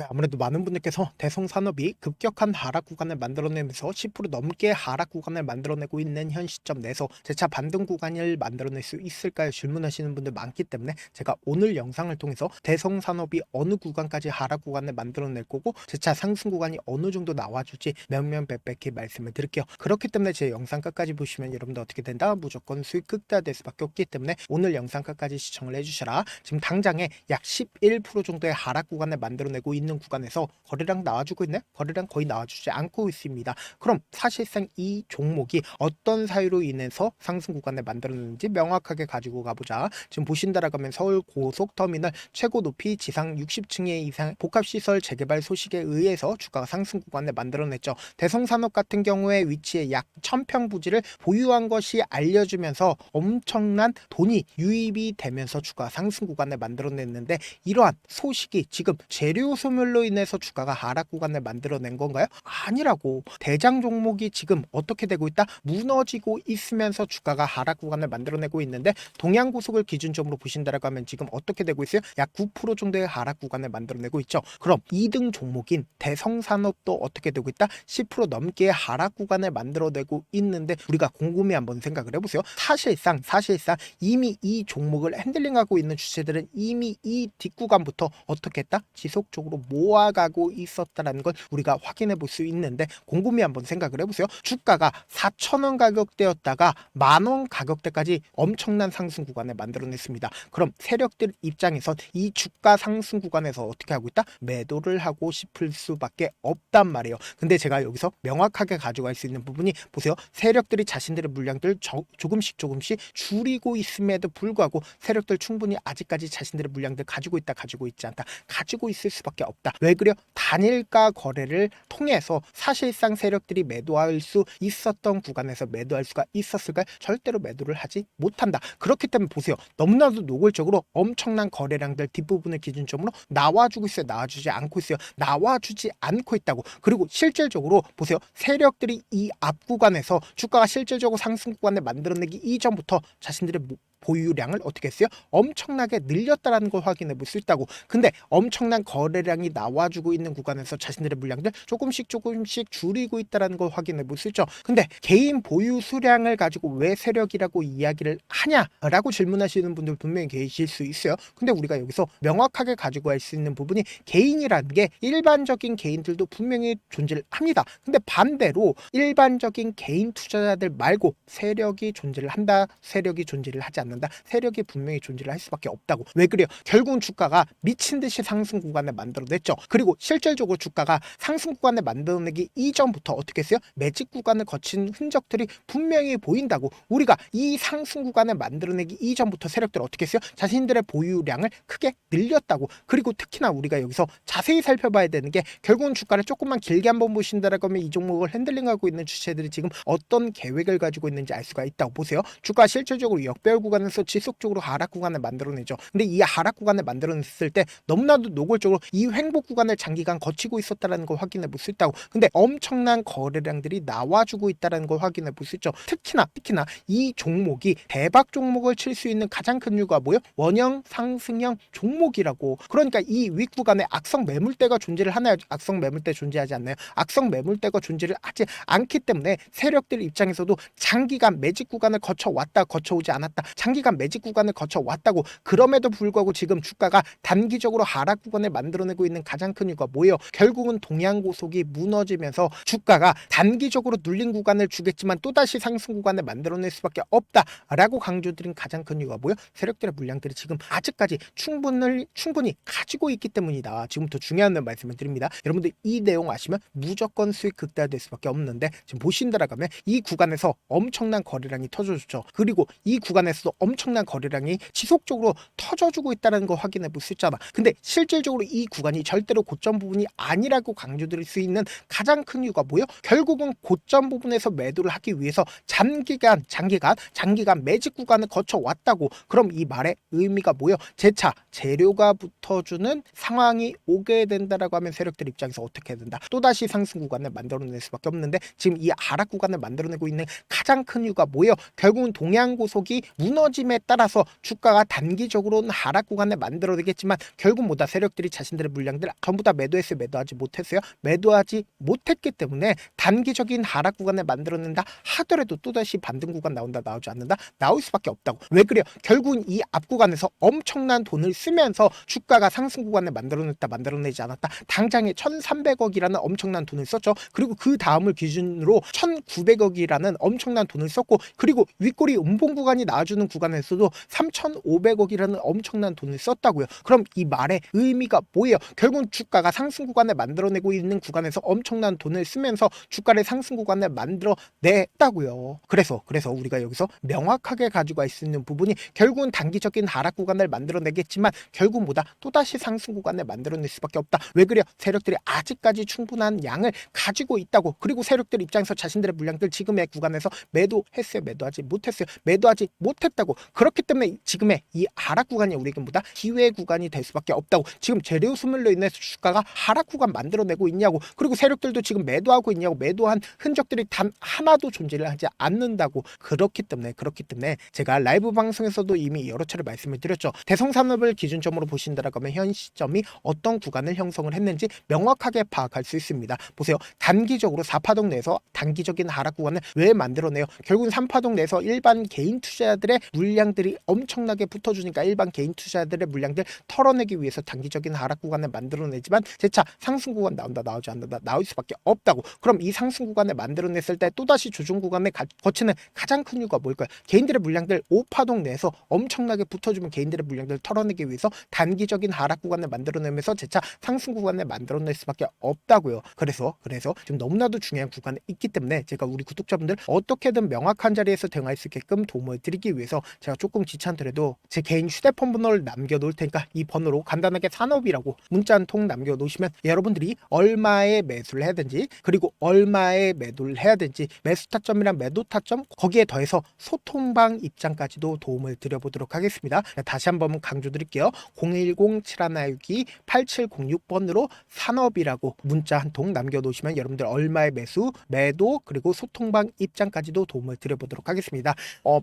아무래도 많은 분들께서 대성산업이 급격한 하락 구간을 만들어내면서 10% 넘게 하락 구간을 만들어내고 있는 현 시점 내에서 재차 반등 구간을 만들어낼 수 있을까요? 질문하시는 분들 많기 때문에 제가 오늘 영상을 통해서 대성산업이 어느 구간까지 하락 구간을 만들어낼 거고 재차 상승 구간이 어느 정도 나와줄지 명명백백히 말씀을 드릴게요. 그렇기 때문에 제 영상 끝까지 보시면 여러분들 어떻게 된다? 무조건 수익 극대화될 수밖에 없기 때문에 오늘 영상 끝까지 시청을 해주셔라. 지금 당장에 약 11% 정도의 하락 구간을 만들어내고 있는 구간에서 거래량 나와주고 있네? 거래량 거의 나와주지 않고 있습니다. 그럼 사실상 이 종목이 어떤 사유로 인해서 상승 구간을 만들어내는지 명확하게 가지고 가보자. 지금 보신다라고 하면 서울 고속터미널 최고 높이 지상 60층의 이상 복합시설 재개발 소식에 의해서 주가가 상승 구간을 만들어냈죠. 대성산업 같은 경우에 위치에 약 1000평 부지를 보유한 것이 알려주면서 엄청난 돈이 유입이 되면서 주가 상승 구간을 만들어냈는데 이러한 소식이 지금 재료 소멸로 인해서 주가가 하락 구간을 만들어낸 건가요? 아니라고. 대장 종목이 지금 어떻게 되고 있다? 무너지고 있으면서 주가가 하락 구간을 만들어내고 있는데 동양고속을 기준점으로 보신다라고 하면 지금 어떻게 되고 있어요? 약 9% 정도의 하락 구간을 만들어내고 있죠. 그럼 2등 종목인 대성산업도 어떻게 되고 있다? 10% 넘게 하락 구간을 만들어내고 있는데 우리가 곰곰이 한번 생각을 해보세요. 사실상 이미 이 종목을 핸들링하고 있는 주체들은 이미 이 뒷구간부터 어떻게 했다? 지속적으로 모아가고 있었다는 걸 우리가 확인해 볼 수 있는데 곰곰이 한번 생각을 해보세요. 주가가 4,000원 가격대였다가 10,000원 가격대까지 엄청난 상승 구간을 만들어냈습니다. 그럼 세력들 입장에선 이 주가 상승 구간에서 어떻게 하고 있다? 매도를 하고 싶을 수밖에 없단 말이에요. 근데 제가 여기서 명확하게 가져갈 수 있는 부분이 보세요. 세력들이 자신들의 물량들 조금씩 줄이고 있음에도 불구하고 세력들 충분히 아직까지 자신들의 물량들 가지고 있다 가지고 있지 않다 가지고 있을 수밖에 없다. 왜 그래요? 단일가 거래를 통해서 사실상 세력들이 매도할 수 있었던 구간에서 매도할 수가 있었을까요? 절대로 매도를 하지 못한다. 그렇기 때문에 보세요. 너무나도 노골적으로 엄청난 거래량들 뒷부분을 기준점으로 나와주고 있어요. 나와주지 않고 있어요. 나와주지 않고 있다고. 그리고 실질적으로 보세요. 세력들이 이 앞 구간에서 주가가 실질적으로 상승 구간을 만들어내기 이전부터 자신들의 보유량을 어떻게 했어요? 엄청나게 늘렸다라는 걸 확인해 볼 수 있다고. 근데 엄청난 거래량이 나와주고 있는 구간에서 자신들의 물량들 조금씩 줄이고 있다라는 걸 확인해 볼 수 있죠. 근데 개인 보유 수량을 가지고 왜 세력이라고 이야기를 하냐라고 질문하시는 분들 분명히 계실 수 있어요. 근데 우리가 여기서 명확하게 가지고 갈 수 있는 부분이 개인이라는 게 일반적인 개인들도 분명히 존재를 합니다. 근데 반대로 일반적인 개인 투자자들 말고 세력이 존재를 한다, 세력이 존재를 하지 않는다. 세력이 분명히 존재를 할 수밖에 없다고. 왜 그래요? 결국은 주가가 미친 듯이 상승 구간을 만들어냈죠. 그리고 실질적으로 주가가 상승 구간을 만들어내기 이전부터 어떻게 했어요? 매직 구간을 거친 흔적들이 분명히 보인다고. 우리가 이 상승 구간을 만들어내기 이전부터 세력들 어떻게 했어요? 자신들의 보유량을 크게 늘렸다고. 그리고 특히나 우리가 여기서 자세히 살펴봐야 되는 게 결국은 주가를 조금만 길게 한번 보신다라고 하면 이 종목을 핸들링하고 있는 주체들이 지금 어떤 계획을 가지고 있는지 알 수가 있다고. 보세요. 주가 실질적으로 역배열 구간에서 지속적으로 하락 구간을 만들어내죠. 근데 이 하락 구간을 만들어냈을 때 너무나도 노골적으로 이 횡보 구간을 장기간 거치고 있었다는 걸 확인해 볼 수 있다고. 근데 엄청난 거래량들이 나와주고 있다는 걸 확인해 볼 수 있죠. 특히나 이 종목이 대박 종목을 칠 수 있는 가장 큰 이유가 뭐예요? 원형 상승형 종목이라고. 그러니까 이 윗구간에 악성 매물대가 존재를 하나요? 악성 매물대 존재하지 않나요? 악성 매물대가 존재를 하지 않기 때문에 세력들 입장에서도 장기간 매직 구간을 거쳐왔다 거쳐오지 않았다 장기간 매직 구간을 거쳐왔다고. 그럼에도 불구하고 지금 주가가 단기적으로 하락 구간을 만들어내고 있는 가장 큰 이유가 뭐예요? 결국은 동양고속이 무너지면서 주가가 단기적으로 눌린 구간을 주겠지만 또다시 상승 구간을 만들어낼 수밖에 없다라고 강조드린 가장 큰 이유가 뭐예요? 세력들의 물량들이 지금 아직까지 충분히 가지고 있기 때문이다. 지금부터 중요한 말씀을 드립니다. 여러분들 이 내용 아시면 무조건 수익 극대화될 수밖에 없는데 지금 보신다라고 하면 이 구간에서 엄청난 거래량이 터져줬죠. 그리고 이 구간에서도 엄청난 거래량이 지속적으로 터져주고 있다는 거 확인해 볼 수 있잖아. 근데 실질적으로 이 구간이 절대로 고점 부분이 아니라고 강조드릴 수 있는 가장 큰 이유가 뭐예요? 결국은 고점 부분에서 매도를 하기 위해서 장기간 매직 구간을 거쳐왔다고. 그럼 이 말의 의미가 뭐예요? 재차 재료가 붙어주는 상황이 오게 된다라고 하면 세력들 입장에서 어떻게 해야 된다? 또다시 상승 구간을 만들어낼 수밖에 없는데 지금 이 하락 구간을 만들어내고 있는 가장 큰 이유가 뭐예요? 결국은 동양고속이 무너 무너짐에 따라서 주가가 단기적으로는 하락 구간을 만들어내겠지만 결국 뭐다 세력들이 자신들의 물량들 전부 다 매도했어요? 매도하지 못했어요? 매도하지 못했기 때문에 단기적인 하락 구간을 만들어낸다 하더라도 또다시 반등 구간 나온다 나오지 않는다 나올 수밖에 없다고. 왜 그래요? 결국은 이 앞 구간에서 엄청난 돈을 쓰면서 주가가 상승 구간을 만들어냈다 만들어내지 않았다. 당장에 1,300억이라는 엄청난 돈을 썼죠. 그리고 그 다음을 기준으로 1,900억이라는 엄청난 돈을 썼고 그리고 윗꼬리 음봉 구간이 나와주는 구간에서도 3,500억이라는 엄청난 돈을 썼다고요. 그럼 이 말의 의미가 뭐예요? 결국은 주가가 상승 구간을 만들어내고 있는 구간에서 엄청난 돈을 쓰면서 주가를 상승 구간을 만들어냈다고요. 그래서 우리가 여기서 명확하게 가지고 갈 수 있는 부분이 결국은 단기적인 하락 구간을 만들어내겠지만 결국 뭐다 또다시 상승 구간을 만들어낼 수밖에 없다. 왜 그래요? 세력들이 아직까지 충분한 양을 가지고 있다고. 그리고 세력들 입장에서 자신들의 물량들 지금의 구간에서 매도했어요? 매도하지 못했어요? 매도하지 못했다고. 그렇기 때문에 지금의 이 하락 구간이 우리에게 뭐다? 기회 구간이 될 수밖에 없다고. 지금 재료 소멸로 인해서 주가가 하락 구간 만들어내고 있냐고. 그리고 세력들도 지금 매도하고 있냐고. 매도한 흔적들이 단 하나도 존재를 하지 않는다고. 그렇기 때문에 제가 라이브 방송에서도 이미 여러 차례 말씀을 드렸죠. 대성산업을 기준점으로 보신다라고 하면 현 시점이 어떤 구간을 형성을 했는지 명확하게 파악할 수 있습니다. 보세요. 단기적으로 4파동 내에서 단기적인 하락 구간을 왜 만들어내요? 결국은 3파동 내에서 일반 개인 투자자들의 물량들이 엄청나게 붙어주니까 일반 개인 투자자들의 물량들 털어내기 위해서 단기적인 하락 구간을 만들어내지만 재차 상승 구간 나온다 나오지 않는다 나올 수밖에 없다고. 그럼 이 상승 구간을 만들어냈을 때 또다시 조정 구간에 거치는 가장 큰 이유가 뭘까요? 개인들의 물량들 5파동 내에서 엄청나게 붙어주면 개인들의 물량들 털어내기 위해서 단기적인 하락 구간을 만들어내면서 재차 상승 구간을 만들어낼 수밖에 없다고요. 그래서 지금 너무나도 중요한 구간에 있기 때문에 제가 우리 구독자분들 어떻게든 명확한 자리에서 대응할 수 있게끔 도움을 드리기 위해서 제가 조금 귀찮더라도 제 개인 휴대폰 번호를 남겨놓을 테니까 이 번호로 간단하게 산업이라고 문자 한 통 남겨놓으시면 여러분들이 얼마에 매수를 해야 되는지 그리고 얼마에 매도를 해야 되는지 매수 타점이랑 매도 타점 거기에 더해서 소통방 입장까지도 도움을 드려보도록 하겠습니다. 다시 한번 강조드릴게요. 010-7162-8706번으로 산업이라고 문자 한 통 남겨놓으시면 여러분들 얼마의 매수, 매도 그리고 소통방 입장까지도 도움을 드려보도록 하겠습니다.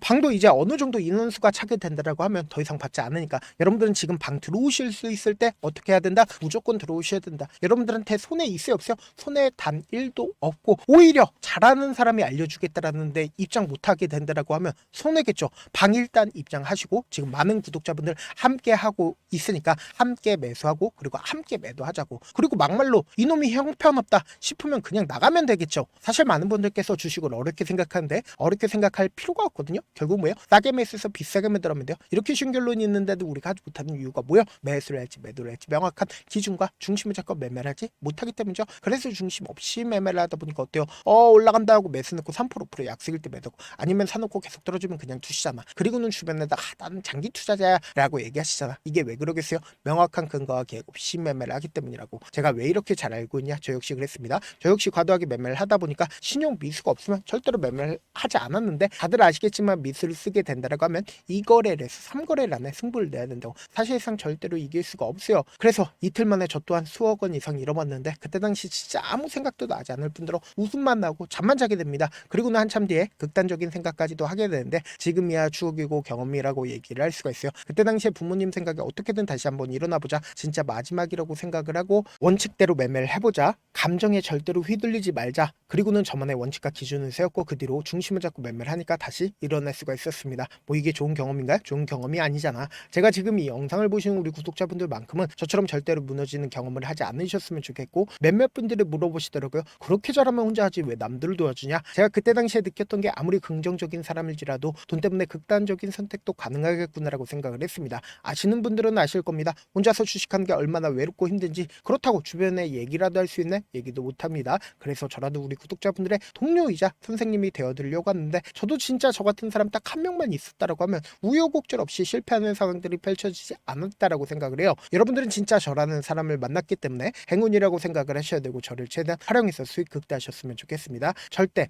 방도 이제 어느 정도 인원수가 차게 된다라고 하면 더 이상 받지 않으니까 여러분들은 지금 방 들어오실 수 있을 때 어떻게 해야 된다? 무조건 들어오셔야 된다. 여러분들한테 손해 있어요 없어요? 손해 단 1도 없고 오히려 잘하는 사람이 알려주겠다라는데 입장 못하게 된다라고 하면 손해겠죠. 방 일단 입장하시고 지금 많은 구독자분들 함께 하고 있으니까 함께 매수하고 그리고 함께 매도하자고. 그리고 막말로 이놈이 형편없다 싶으면 그냥 나가면 되겠죠. 사실 많은 분들께서 주식을 어렵게 생각하는데 어렵게 생각할 필요가 없거든요. 결국 뭐예요? 싸게 매수해서 비싸게 매도하면 돼요. 이렇게 쉬운 결론이 있는데도 우리가 하지 못하는 이유가 뭐예요? 매수를 할지 매도를 할지 명확한 기준과 중심을 잡고 매매를 하지 못하기 때문이죠. 그래서 중심 없이 매매를 하다 보니까 어때요? 올라간다 하고 매수 넣고 3% 5% 약속일 때 매도고 아니면 사놓고 계속 떨어지면 그냥 두시잖아. 그리고는 주변에다 나는 장기 투자자야 라고 얘기하시잖아. 이게 왜 그러겠어요? 명확한 근거와 계획 없이 매매를 하기 때문이라고. 제가 왜 이렇게 잘 알고 있냐? 저 역시 그랬습니다. 저 역시 과도하게 매매를 하다 보니까 신용 미수가 없으면 절대로 매매를 하지 않았는데 다들 아시겠지만 미수를 쓰게 된다라고 하면 2거래를 해서 3거래를 안에 승부를 내야 된다고. 사실상 절대로 이길 수가 없어요. 그래서 이틀 만에 저 또한 수억 원 이상 잃어봤는데 그때 당시 진짜 아무 생각도 나지 않을 뿐더러 웃음만 나고 잠만 자게 됩니다. 그리고는 한참 뒤에 극단적인 생각까지도 하게 되는데 지금이야 추억이고 경험이라고 얘기를 할 수가 있어요. 그때 당시에 부모님 생각에 어떻게든 다시 한번 일어나보자. 진짜 마지막이라고 생각을 하고 원칙대로 매매를 해보자. 감정에 절대로 휘둘리지 말자. 그리고는 저만의 원칙과 기준을 세웠고 그 뒤로 중심을 잡고 매매를 하니까 다시 일어날 수가 있었습니다. 뭐 이게 좋은 경험인가요? 좋은 경험이 아니잖아. 제가 지금 이 영상을 보시는 우리 구독자분들만큼은 저처럼 절대로 무너지는 경험을 하지 않으셨으면 좋겠고 몇몇 분들이 물어보시더라고요. 그렇게 잘하면 혼자 하지 왜 남들을 도와주냐? 제가 그때 당시에 느꼈던 게 아무리 긍정적인 사람일지라도 돈 때문에 극단적인 선택도 가능하겠구나라고 생각을 했습니다. 아시는 분들은 아실 겁니다. 혼자서 주식하는 게 얼마나 외롭고 힘든지. 그렇다고 주변에 얘기라도 할 수 있는 얘기도 못합니다. 그래서 저라도 우리 구독자분들의 동료이자 선생님이 되어드리려고 하는데 저도 진짜 저 같은 사람 딱 한 명만 있었다라고 하면 우여곡절 없이 실패하는 상황들이 펼쳐지지 않았다라고 생각을 해요. 여러분들은 진짜 저라는 사람을 만났기 때문에 행운이라고 생각을 하셔야 되고 저를 최대한 활용해서 수익 극대화하셨으면 좋겠습니다. 절대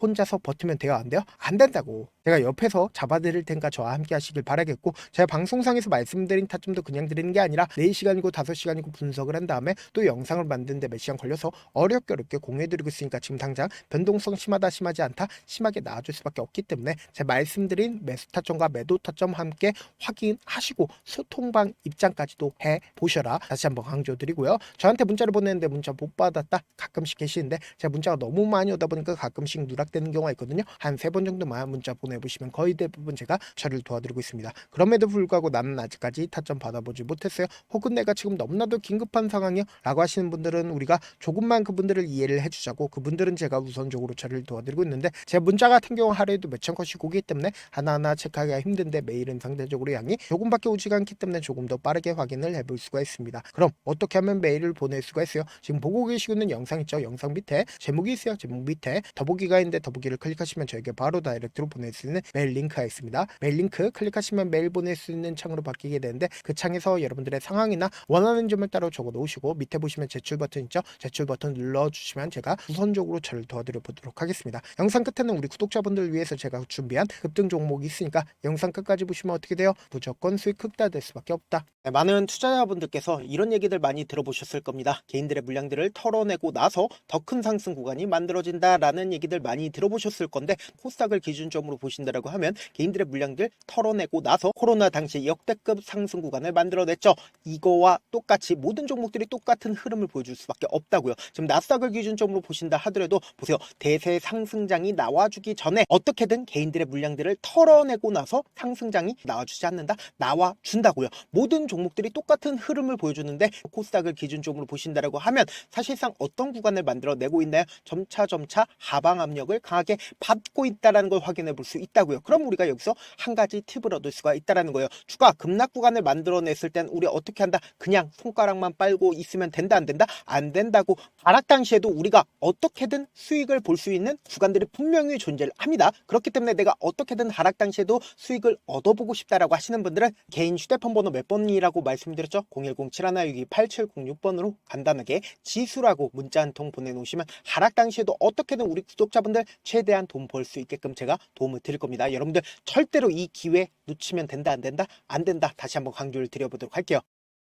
혼자서 버티면 돼요? 안 돼요? 안 된다고. 제가 옆에서 잡아드릴 테니까 저와 함께 하시길 바라겠고, 제가 방송상에서 말씀드린 타점도 그냥 드리는 게 아니라 4시간이고 5시간이고 분석을 한 다음에 또 영상을 만드는데 몇 시간 걸려서 어렵게 공유해드리고 있으니까 지금 당장 변동성 심하다 심하지 않다 심하게 나와줄 수밖에 없기 때문에 제가 말씀드린 매수 타점과 매도 타점 함께 확인하시고 소통방 입장까지도 해보셔라 다시 한번 강조드리고요. 저한테 문자를 보내는데 문자 못 받았다 가끔씩 계시는데 제가 문자가 너무 많이 오다 보니까 가끔씩 누락되는 경우가 있거든요. 한 3번 정도만 문자 보내보시면 거의 대부분 제가 처리를 도와드리고 있습니다. 그럼에도 불구하고 나는 아직까지 타점 받아보지 못했어요. 혹은 내가 지금 너무나도 긴급한 상황이요 라고 하시는 분들은 우리가 조금만 그분들을 이해를 해주자고, 그분들은 제가 우선적으로 처리를 도와드리고 있는데 제 문자 같은 경우 하루에도 몇천 건씩 오기 때문에 하나하나 체크하기가 힘든데 메일은 상대적으로 양이 조금밖에 오지가 않기 때문에 조금 더 빠르게 확인을 해볼 수가 있습니다. 그럼 어떻게 하면 메일을 보낼 수가 있어요? 지금 보고 계시고 있는 영상 있죠? 영상 밑에 제목이 있어요. 제목 밑에 더보기가 있는데 더보기를 클릭하시면 저에게 바로 다이렉트로 보낼 수 있는 메일 링크가 있습니다. 메일 링크 클릭하시면 메일 보낼 수 있는 창으로 바뀌게 되는데 그 창에서 여러분들의 상황이나 원하는 점을 따로 적어 놓으시고 밑에 보시면 제출 버튼 있죠? 제출 버튼 눌러주시면 제가 우선적으로 저를 도와드려 보도록 하겠습니다. 영상 끝에는 우리 구독자분들 위해서 제가 준비한 급등 종목이 있으니까 영상 끝까지 보시면 어떻게 돼요? 무조건 수익 극대화될 수밖에 없다. 네, 많은 투자자분들께서 이런 얘기들 많이 들어보셨을 겁니다. 개인들의 물량들을 털어내고 나서 더 큰 상승 구간이 만들어진다라는 얘기들 많이 들어보셨을 건데, 코스닥을 기준점으로 보신다라고 하면 개인들의 물량들 털어내고 나서 코로나 당시 역대급 상승 구간을 만들어냈죠. 이거와 똑같이 모든 종목들이 똑같은 흐름을 보여줄 수밖에 없다고요. 지금 나스닥을 기준점으로 보신다 하더라도 보세요. 대세 상승장이 나와주기 전에 어떻게든 개인들의 물량들을 털어내고 나서 상승장이 나와주지 않는다? 나와준다고요. 모든 종목들이 똑같은 흐름을 보여주는데 코스닥을 기준점으로 보신다라고 하면 사실상 어떤 구간을 만들어내고 있나요? 점차 하방 압력을 강하게 받고 있다는 걸 확인해 볼 수 있다고요. 그럼 우리가 여기서 한 가지 팁을 얻을 수가 있다는 거예요. 주가 급락 구간을 만들어냈을 땐 우리 어떻게 한다? 그냥 손가락만 빨고 있으면 된다 안 된다? 안 된다고. 하락 당시에도 우리가 어떻게든 수익을 볼 수 있는 구간들이 분명히 존재를 합니다. 그렇기 때문에 내가 어떻게든 하락 당시에도 수익을 얻어보고 싶다라고 하시는 분들은 개인 휴대폰 번호 몇 번이라고 말씀드렸죠? 010-7162-8706번으로 간단하게 지수라고 문자 한 통 보내놓으시면 하락 당시에도 어떻게든 우리 구독자분들 최대한 돈 벌 수 있게끔 제가 도움을 드릴 겁니다. 여러분들 절대로 이 기회 놓치면 된다 안 된다? 안 된다. 다시 한번 강조를 드려보도록 할게요.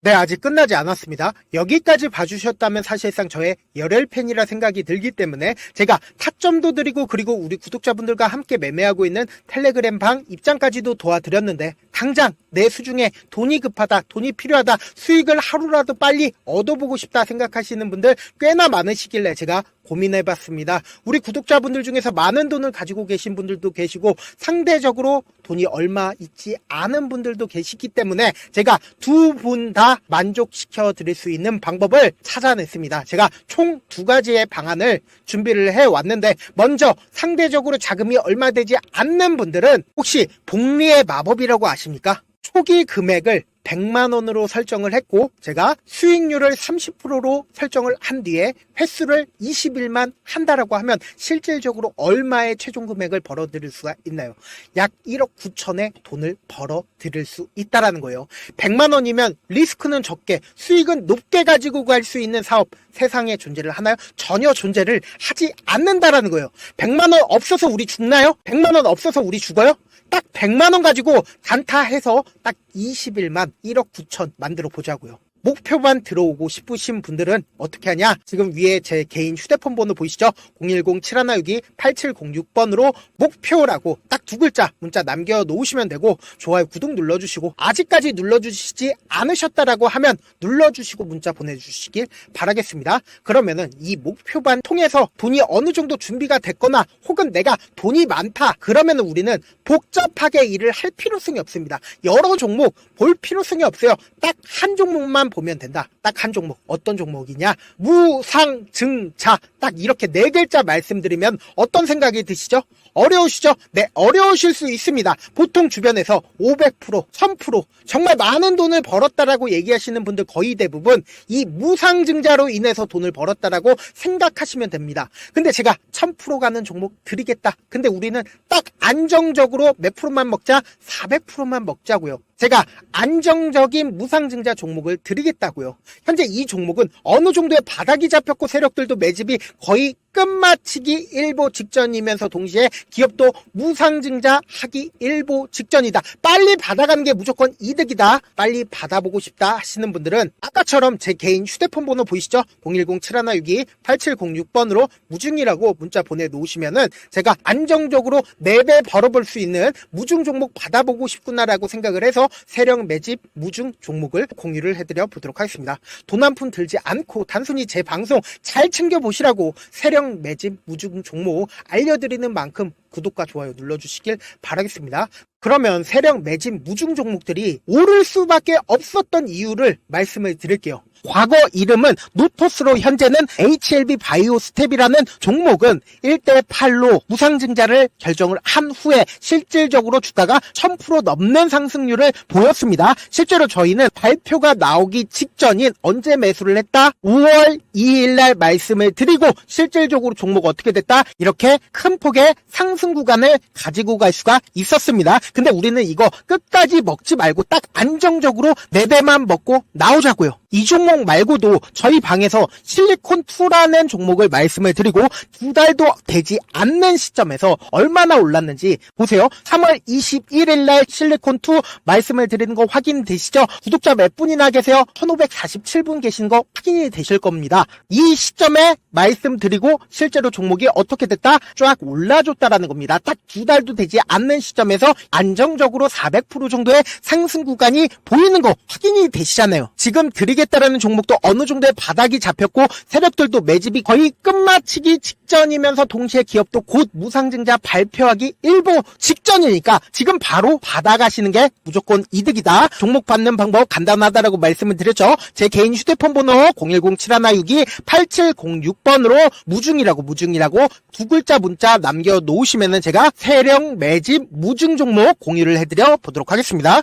네, 아직 끝나지 않았습니다. 여기까지 봐주셨다면 사실상 저의 열혈 팬이라 생각이 들기 때문에 제가 타점도 드리고 그리고 우리 구독자분들과 함께 매매하고 있는 텔레그램 방 입장까지도 도와드렸는데, 당장 내 수중에 돈이 급하다, 돈이 필요하다, 수익을 하루라도 빨리 얻어보고 싶다 생각하시는 분들 꽤나 많으시길래 제가 고민해봤습니다. 우리 구독자분들 중에서 많은 돈을 가지고 계신 분들도 계시고 상대적으로 돈이 얼마 있지 않은 분들도 계시기 때문에 제가 두 분 다 만족시켜 드릴 수 있는 방법을 찾아냈습니다. 제가 총 2가지의 방안을 준비를 해왔는데, 먼저 상대적으로 자금이 얼마 되지 않는 분들은 혹시 복리의 마법이라고 아십니까? 초기 금액을 100만원으로 설정을 했고 제가 수익률을 30%로 설정을 한 뒤에 횟수를 20일만 한다라고 하면 실질적으로 얼마의 최종 금액을 벌어들일 수가 있나요? 약 1억 9천의 돈을 벌어들일 수 있다라는 거예요. 100만원이면 리스크는 적게 수익은 높게 가지고 갈 수 있는 사업 세상에 존재를 하나요? 전혀 존재를 하지 않는다라는 거예요. 100만원 없어서 우리 죽나요? 100만원 없어서 우리 죽어요? 딱 100만원 가지고 단타해서 딱 20일만 1억 9천 만들어 보자고요. 목표만 들어오고 싶으신 분들은 어떻게 하냐? 지금 위에 제 개인 휴대폰 번호 보이시죠? 010-7162-8706번으로 목표라고 딱 2글자 문자 남겨놓으시면 되고, 좋아요, 구독 눌러주시고, 아직까지 눌러주시지 않으셨다라고 하면 눌러주시고 문자 보내주시길 바라겠습니다. 그러면은 이 목표반 통해서 돈이 어느 정도 준비가 됐거나 혹은 내가 돈이 많다 그러면은 우리는 복잡하게 일을 할 필요성이 없습니다. 여러 종목 볼 필요성이 없어요. 딱 한 종목만 보면 된다. 딱 한 종목. 어떤 종목이냐? 무상증자. 딱 이렇게 4글자 말씀드리면 어떤 생각이 드시죠? 어려우시죠? 네, 어려우실 수 있습니다. 보통 주변에서 500%, 1000% 정말 많은 돈을 벌었다라고 얘기하시는 분들 거의 대부분 이 무상증자로 인해서 돈을 벌었다라고 생각하시면 됩니다. 근데 제가 1000% 가는 종목 드리겠다. 근데 우리는 딱 안정적으로 몇 프로만 먹자? 400%만 먹자고요. 제가 안정적인 무상증자 종목을 드리겠다고요. 현재 이 종목은 어느 정도의 바닥이 잡혔고 세력들도 매집이 거의 끝마치기 일보 직전이면서 동시에 기업도 무상증자 하기 일보 직전이다. 빨리 받아가는 게 무조건 이득이다. 빨리 받아보고 싶다 하시는 분들은 아까처럼 제 개인 휴대폰 번호 보이시죠? 010-7162-8706번으로 무중이라고 문자 보내놓으시면은 제가 안정적으로 4배 벌어볼 수 있는 무중 종목 받아보고 싶구나라고 생각을 해서 세력 매집 무중 종목을 공유를 해드려 보도록 하겠습니다. 돈 한 푼 들지 않고 단순히 제 방송 잘 챙겨보시라고 세력 매집 무중 종목 알려드리는 만큼 구독과 좋아요 눌러주시길 바라겠습니다. 그러면 세력 매집 무중 종목들이 오를 수밖에 없었던 이유를 말씀을 드릴게요. 과거 이름은 노토스로 현재는 HLB 바이오스텝이라는 종목은 1대8로 무상증자를 결정을 한 후에 실질적으로 주가가 1000% 넘는 상승률을 보였습니다. 실제로 저희는 발표가 나오기 직전인 언제 매수를 했다? 5월 2일 날 말씀을 드리고 실질적으로 종목 어떻게 됐다? 이렇게 큰 폭의 상승 구간을 가지고 갈 수가 있었습니다. 근데 우리는 이거 끝까지 먹지 말고 딱 안정적으로 4배만 먹고 나오자고요. 이 종목 말고도 저희 방에서 실리콘2라는 종목을 말씀을 드리고 2달도 되지 않는 시점에서 얼마나 올랐는지 보세요. 3월 21일 날 실리콘2 말씀을 드리는 거 확인되시죠? 구독자 몇 분이나 계세요? 1547분 계신 거 확인이 되실 겁니다. 이 시점에 말씀드리고 실제로 종목이 어떻게 됐다? 쫙 올라줬다라는 겁니다. 딱 2달도 되지 않는 시점에서 안정적으로 400% 정도의 상승 구간이 보이는 거 확인이 되시잖아요. 지금 드리겠다라는 종목도 어느 정도의 바닥이 잡혔고 세력들도 매집이 거의 끝마치기 직전이면서 동시에 기업도 곧 무상증자 발표하기 일보 직전이니까 지금 바로 받아가시는 게 무조건 이득이다. 종목 받는 방법 간단하다라고 말씀을 드렸죠. 제 개인 휴대폰 번호 010-7162-8706번으로 무중이라고 두 글자 문자 남겨놓으시면은 제가 세력 매집 무중 종목 공유를 해드려 보도록 하겠습니다.